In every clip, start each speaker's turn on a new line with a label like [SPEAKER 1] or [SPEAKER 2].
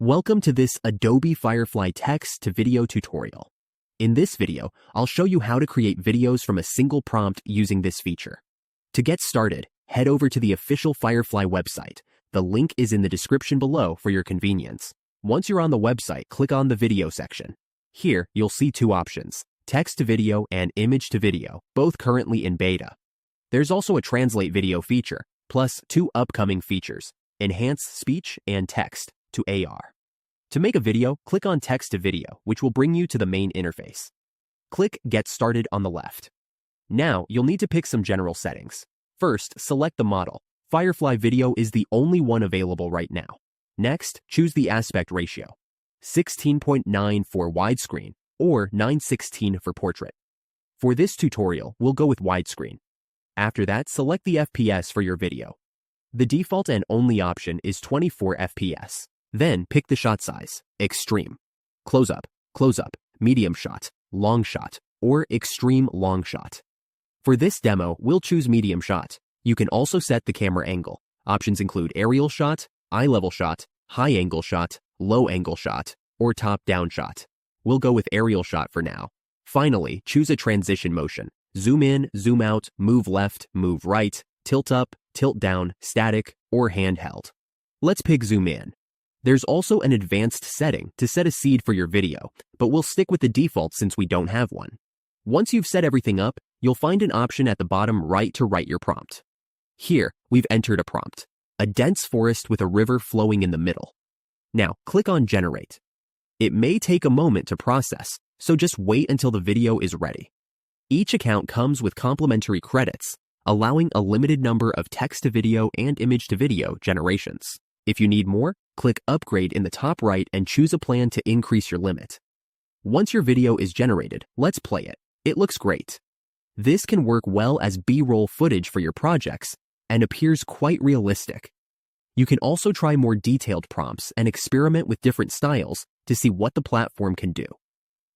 [SPEAKER 1] Welcome to this Adobe Firefly text-to-video tutorial. In this video, I'll show you how to create videos from a single prompt using this feature. To get started, head over to the official Firefly website. The link is in the description below for your convenience. Once you're on the website, click on the video section. Here, you'll see two options, text-to-video and image-to-video, both currently in beta. There's also a translate video feature, plus two upcoming features, enhance speech and text to AR. To make a video, click on Text to Video, which will bring you to the main interface. Click Get Started on the left. Now, you'll need to pick some general settings. First, select the model. Firefly Video is the only one available right now. Next, choose the aspect ratio, 16.9 for widescreen or 9:16 for portrait. For this tutorial, we'll go with widescreen. After that, select the FPS for your video. The default and only option is 24 FPS. Then pick the shot size, extreme, close up, medium shot, long shot, or extreme long shot. For this demo, we'll choose medium shot. You can also set the camera angle. Options include aerial shot, eye level shot, high angle shot, low angle shot, or top down shot. We'll go with aerial shot for now. Finally, choose a transition motion. Zoom in, zoom out, move left, move right, tilt up, tilt down, static, or handheld. Let's pick zoom in. There's also an advanced setting to set a seed for your video, but we'll stick with the default since we don't have one. Once you've set everything up, you'll find an option at the bottom right to write your prompt. Here, we've entered a prompt, a dense forest with a river flowing in the middle. Now, click on Generate. It may take a moment to process, so just wait until the video is ready. Each account comes with complimentary credits, allowing a limited number of text-to-video and image-to-video generations. If you need more, click Upgrade in the top right and choose a plan to increase your limit. Once your video is generated, let's play it. It looks great. This can work well as B-roll footage for your projects and appears quite realistic. You can also try more detailed prompts and experiment with different styles to see what the platform can do.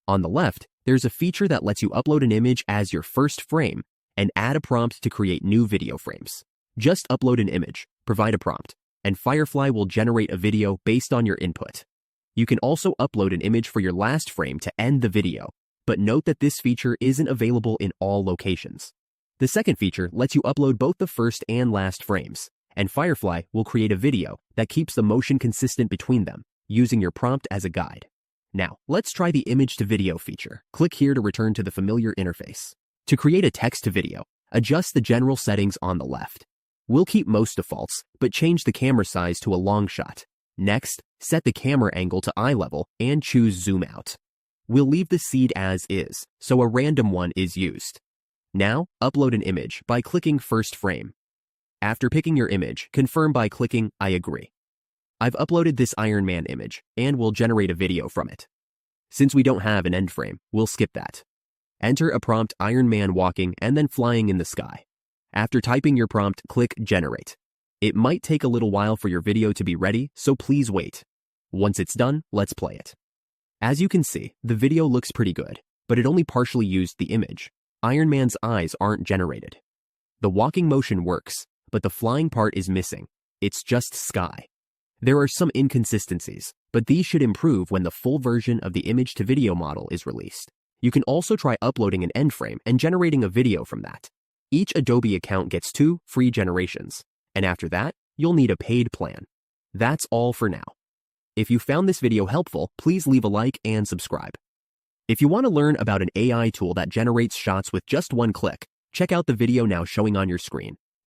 [SPEAKER 1] On the left, there's a feature that lets you upload an image as your first frame and add a prompt to create new video frames. Just upload an image, provide a prompt, and Firefly will generate a video based on your input. You can also upload an image for your last frame to end the video, but note that this feature isn't available in all locations. The second feature lets you upload both the first and last frames, and Firefly will create a video that keeps the motion consistent between them, using your prompt as a guide. Now, let's try the image-to-video feature. Click here to return to the familiar interface. To create a text-to-video, adjust the general settings on the left. We'll keep most defaults, but change the camera size to a long shot. Next, set the camera angle to eye level and choose zoom out. We'll leave the seed as is, so a random one is used. Now, upload an image by clicking first frame. After picking your image, confirm by clicking I agree. I've uploaded this Iron Man image, and we'll generate a video from it. Since we don't have an end frame, we'll skip that. Enter a prompt Iron Man walking and then flying in the sky. After typing your prompt, click Generate. It might take a little while for your video to be ready, so please wait. Once it's done, let's play it. As you can see, the video looks pretty good, but it only partially used the image. Iron Man's eyes aren't generated. The walking motion works, but the flying part is missing. It's just sky. There are some inconsistencies, but these should improve when the full version of the image-to-video model is released. You can also try uploading an end frame and generating a video from that. Each Adobe account gets 2 free generations, and after that, you'll need a paid plan. That's all for now. If you found this video helpful, please leave a like and subscribe. If you want to learn about an AI tool that generates shots with just one click, check out the video now showing on your screen.